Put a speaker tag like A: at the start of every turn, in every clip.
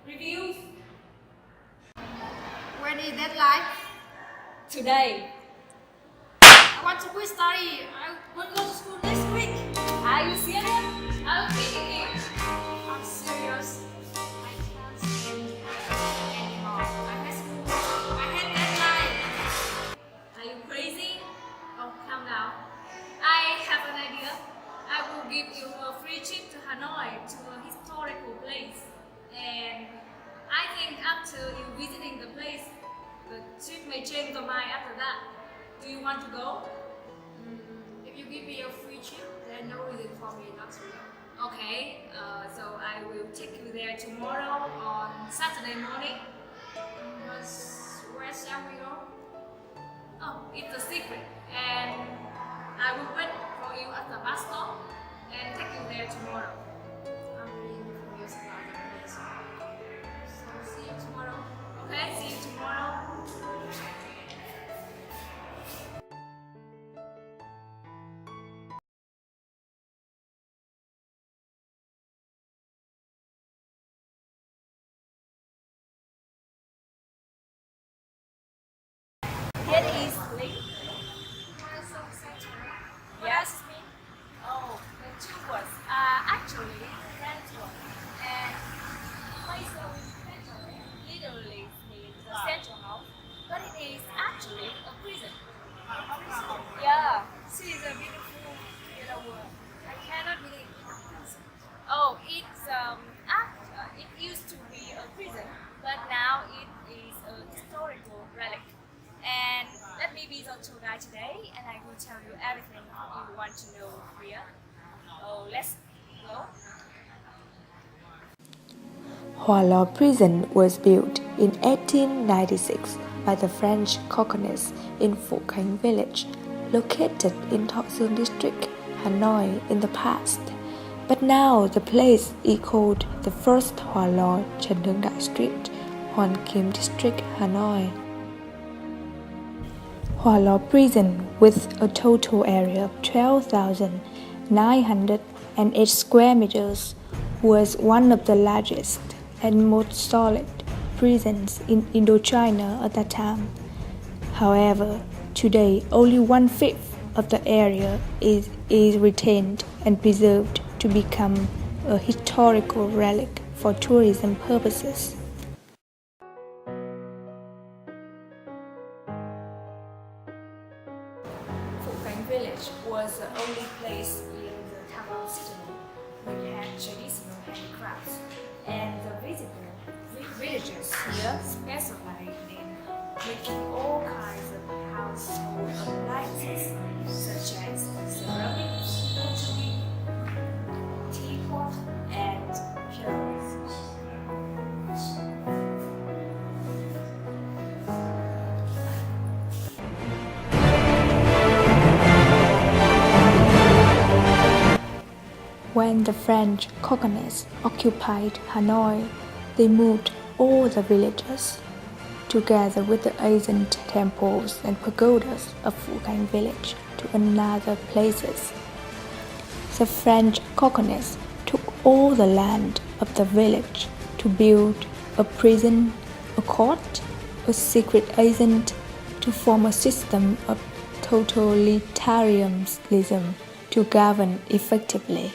A: Reviews.
B: When is deadline?
A: Today.
B: I want to quit study. I want to go to school next week.
A: Are you serious? I'll take it.
B: I'm serious. I can't stand anymore. I hate school. I hate deadline.
A: Are you crazy? Oh, calm down. I have an idea. I will give you a free trip to Hanoi to a historical place. And I think after you visiting the place, the trip may change your mind after that. Do you want to go?
B: If you give me a free trip, then no reason for me not to go.
A: Okay, so I will take you there tomorrow on Saturday morning.
B: Where shall we go?
A: Oh, it's a secret. And I will wait for you at the bus stop and take you there tomorrow.
B: I'm really curious about the place. So see you tomorrow.
A: Okay, see you tomorrow. Here is link. Yes. Oh, the two words are actually French words. And prison literally means the central house, but it is actually a prison. Yeah.
B: She is a beautiful yellow word. I cannot believe it.
A: Oh, it used to be a prison, but now it is a historical relic. And let me be your tour guide today, and I will tell you everything you want to know here. Oh, let's go.
C: Hoa Lo Prison was built in 1896 by the French colonists in Phu Khánh village, located in Thọ Xuân district, Hanoi in the past. But now the place is called the First Hoa Lo Trần Hưng Đạo Street, Hoàn Kiếm district, Hanoi. Hoa Lo Prison, with a total area of 12,908 square meters, was one of the largest and most solid prisons in Indochina at that time. However, today only 1/5 of the area is retained and preserved to become a historical relic for tourism purposes.
A: Phu Khánh village was the only place in the capital city which had traditional handicrafts, and the villagers here specialized in making all kinds of household appliances such as ceramics, pottery, teapot, and pillows.
C: When the French colonists occupied Hanoi, they moved all the villages, together with the ancient temples and pagodas of Phu Khánh village, to another places. The French colonists took all the land of the village to build a prison, a court, a secret agent, to form a system of totalitarianism to govern effectively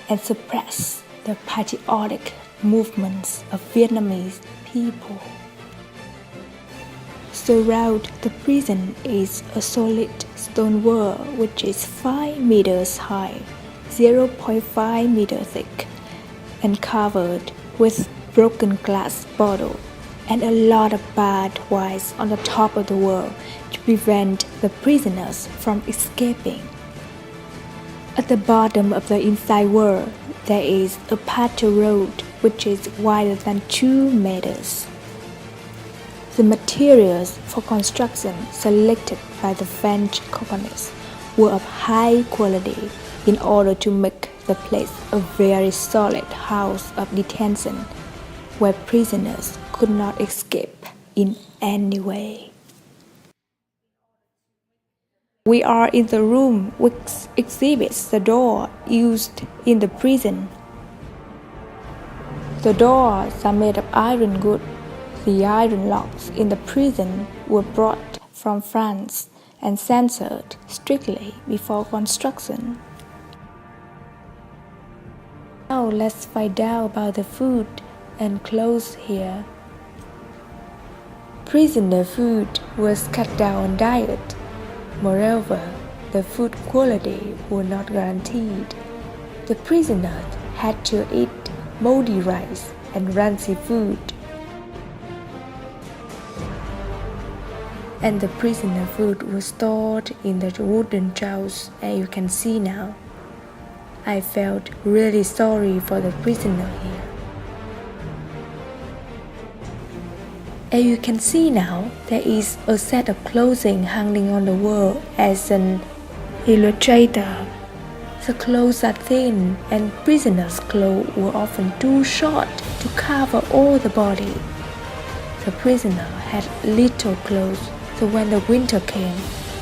C: and suppress the patriotic movements of Vietnamese people. Surround the prison is a solid stone wall which is 5 meters high, 0.5 meters thick, and covered with broken glass bottle and a lot of barbed wires on the top of the wall to prevent the prisoners from escaping. At the bottom of the inside wall, there is a patio road which is wider than 2 meters. The materials for construction selected by the French colonists were of high quality in order to make the place a very solid house of detention where prisoners could not escape in any way. We are in the room which exhibits the door used in the prison. The doors are made of iron wood. The iron locks in the prison were brought from France and censored strictly before construction. Now let's find out about the food and clothes here. Prisoner food was cut down on diet. Moreover, the food quality was not guaranteed. The prisoners had to eat moldy rice and rancid food. And the prisoner food was stored in the wooden troughs, as you can see now. I felt really sorry for the prisoner here. As you can see now, there is a set of clothing hanging on the wall as an illustrator. The clothes are thin and prisoners' clothes were often too short to cover all the body. The prisoner had little clothes, so when the winter came,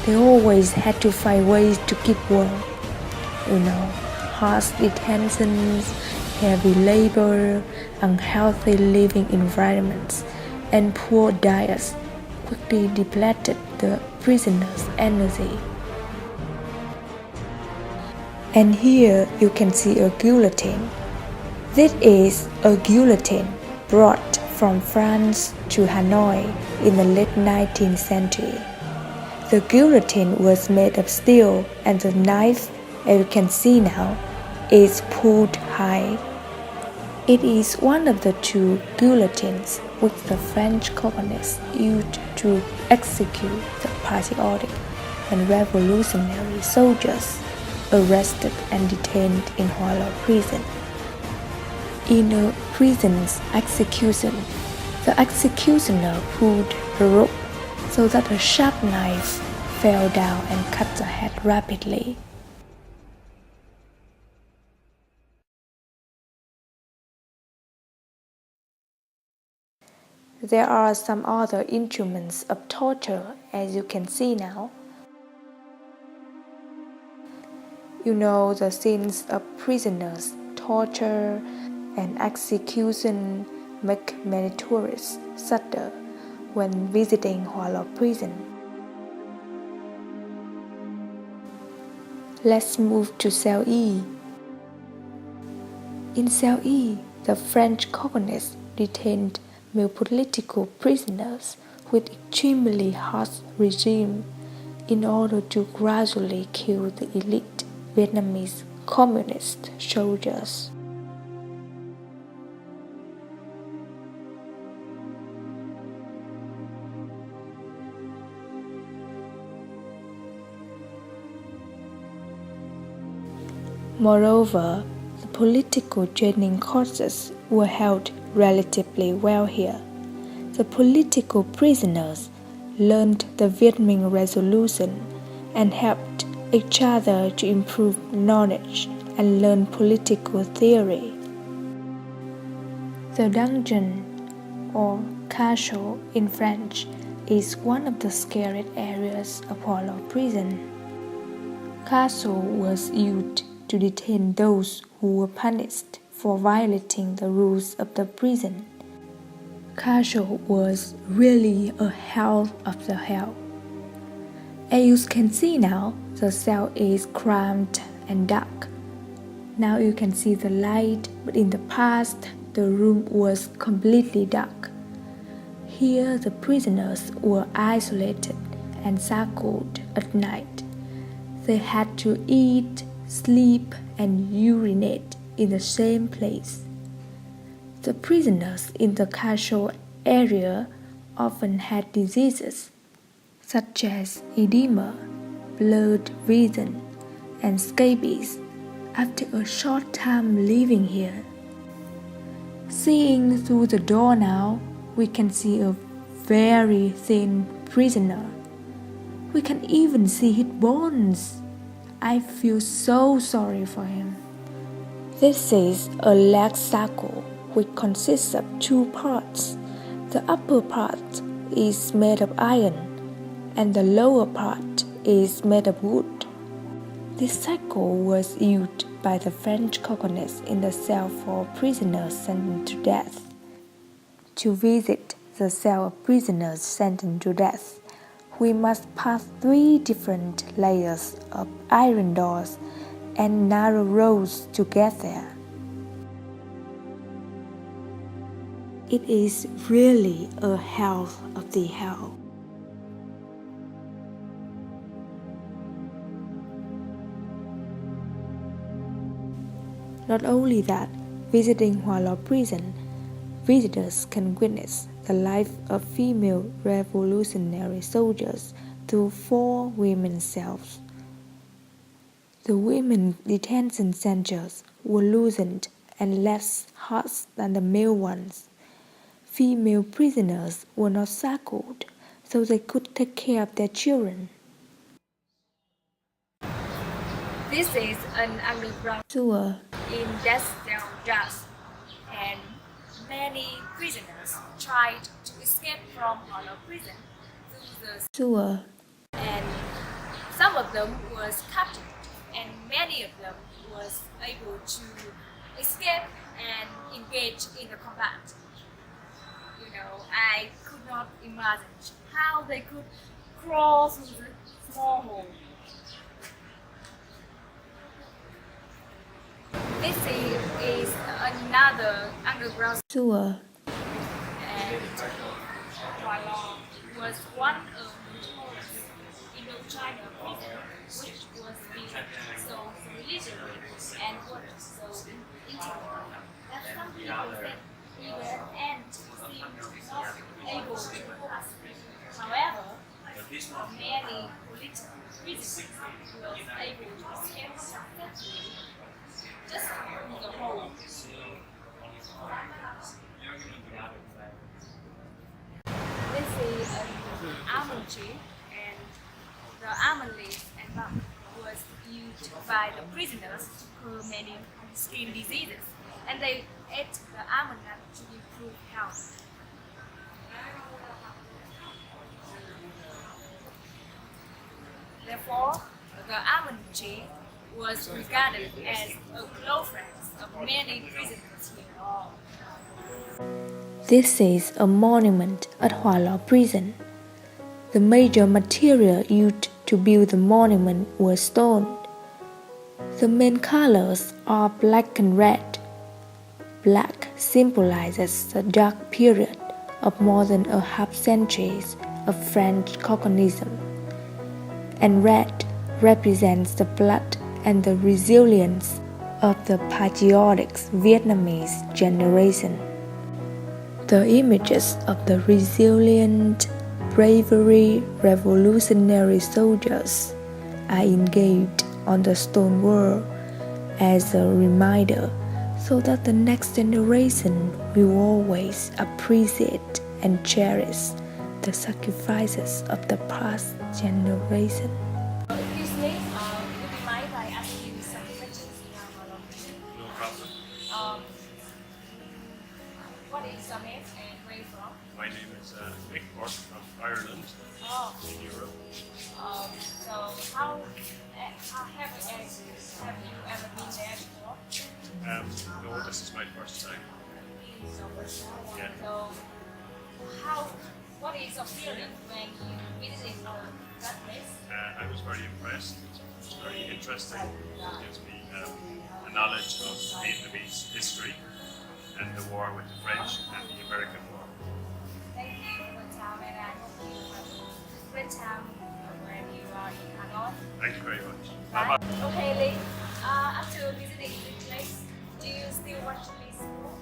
C: they always had to find ways to keep warm. Harsh detentions, heavy labor, unhealthy living environments, and poor diets quickly depleted the prisoners' energy. And here you can see a guillotine. This is a guillotine brought from France to Hanoi in the late 19th century. The guillotine was made of steel and the knife, as you can see now, is pulled high. It is one of the two guillotines which the French colonists used to execute the patriotic and revolutionary soldiers arrested and detained in Hoa Lo Prison. In a prison's execution, the executioner pulled a rope so that a sharp knife fell down and cut the head rapidly. There are some other instruments of torture, as you can see now. The scenes of prisoners, torture, and execution make many tourists shudder when visiting Hoa Lo Prison. Let's move to Cell E. In Cell E, the French colonists detained male political prisoners with extremely harsh regime in order to gradually kill the elite Vietnamese communist soldiers. Moreover, the political training courses were held relatively well here. The political prisoners learned the Viet Minh Resolution and helped each other to improve knowledge and learn political theory. The dungeon, or castle in French, is one of the scariest areas of Hoa Lo Prison. Castle was used to detain those who were punished for violating the rules of the prison. Castle was really a hell of the hell. As you can see now, the cell is cramped and dark. Now you can see the light, but in the past, the room was completely dark. Here the prisoners were isolated and shackled at night. They had to eat, sleep, and urinate in the same place. The prisoners in the castle area often had diseases such as edema, blurred vision, and scabies after a short time living here. Seeing through the door now, we can see a very thin prisoner. We can even see his bones. I feel so sorry for him. This is a leg shackle which consists of two parts. The upper part is made of iron and the lower part is made of wood. This cycle was used by the French colonists in the cell for prisoners sentenced to death. To visit the cell of prisoners sentenced to death, we must pass 3 different layers of iron doors and narrow roads to get there. It is really a hell of the hell. Not only that, visiting Hoa Lo Prison, visitors can witness the life of female revolutionary soldiers through 4 women's cells. The women's detention centers were loosened and less harsh than the male ones. Female prisoners were not shackled, so they could take care of their children.
A: This is an underground
C: Sewer.
A: in that cell dust, and many prisoners tried to escape from Hoa Lo Prison through the
C: Sewer.
A: and some of them was captured, and many of them was able to escape and engage in the combat. I could not imagine how they could crawl through the small hole. This is another underground
C: Sewer.
A: and Hoa Lo was one of the tallest Indochina prisons, which was built so religiously and worked so intimately that some people said even an ant seemed not able to pass. However, many political prisoners were able to escape successfully just through the hole. This is an almond tree, and the almond leaves and bark was used by the prisoners to cure many skin diseases, and they ate the almond nut to improve health. Therefore, the almond tree was regarded as a close friend of many prisoners here.
C: This is a monument at Hoa Lo Prison. The major material used to build the monument was stone. The main colors are black and red. Black symbolizes the dark period of more than a half century of French colonialism, and red represents the blood and the resilience of the patriotic Vietnamese generation. The images of the resilient, bravery revolutionary soldiers are engraved on the stone wall as a reminder, so that the next generation will always appreciate and cherish the sacrifices of the past generation.
A: Excuse me, would you mind if I ask you some questions now, Hoa Lo?
D: No problem.
A: What is your name and where are you from?
D: My name is Nick Bork from Ireland
A: Oh,
D: in Europe.
A: so how have you ever been there before?
D: No, this is my first time. Yeah.
A: So what is your feeling when you visited that place?
D: I was very impressed. It was very interesting. It gives me a knowledge of Vietnamese history and the war with the French and the American war.
A: Thank you for your time, and I hope you have a great time when you are in Hanoi.
D: Thank you very much.
A: Bye.
D: Bye-bye.
A: Okay, Lee. After visiting this place, do you still want to visit more?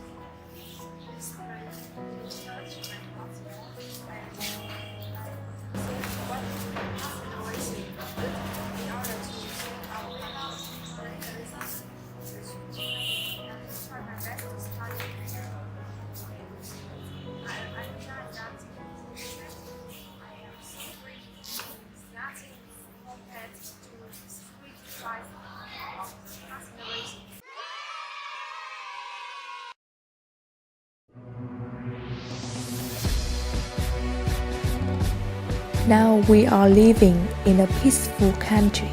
C: Now we are living in a peaceful country,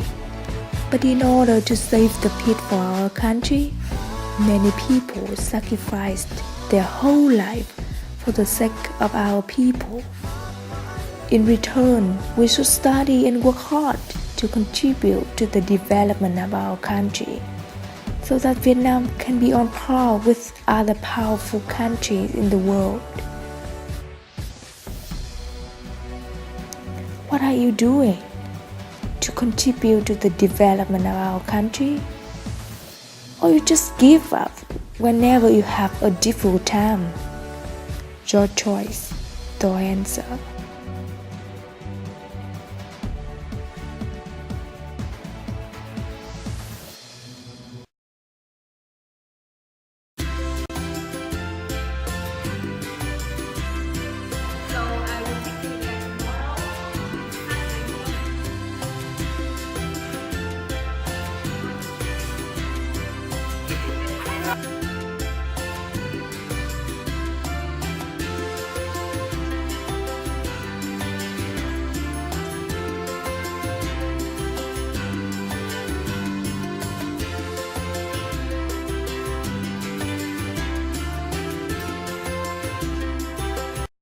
C: But in order to save the peace for our country, many people sacrificed their whole life for the sake of our people. In return, we should study and work hard to contribute to the development of our country, so that Vietnam can be on par with other powerful countries in the world. What are you doing to contribute to the development of our country? Or you just give up whenever you have a difficult time? Your choice, the answer.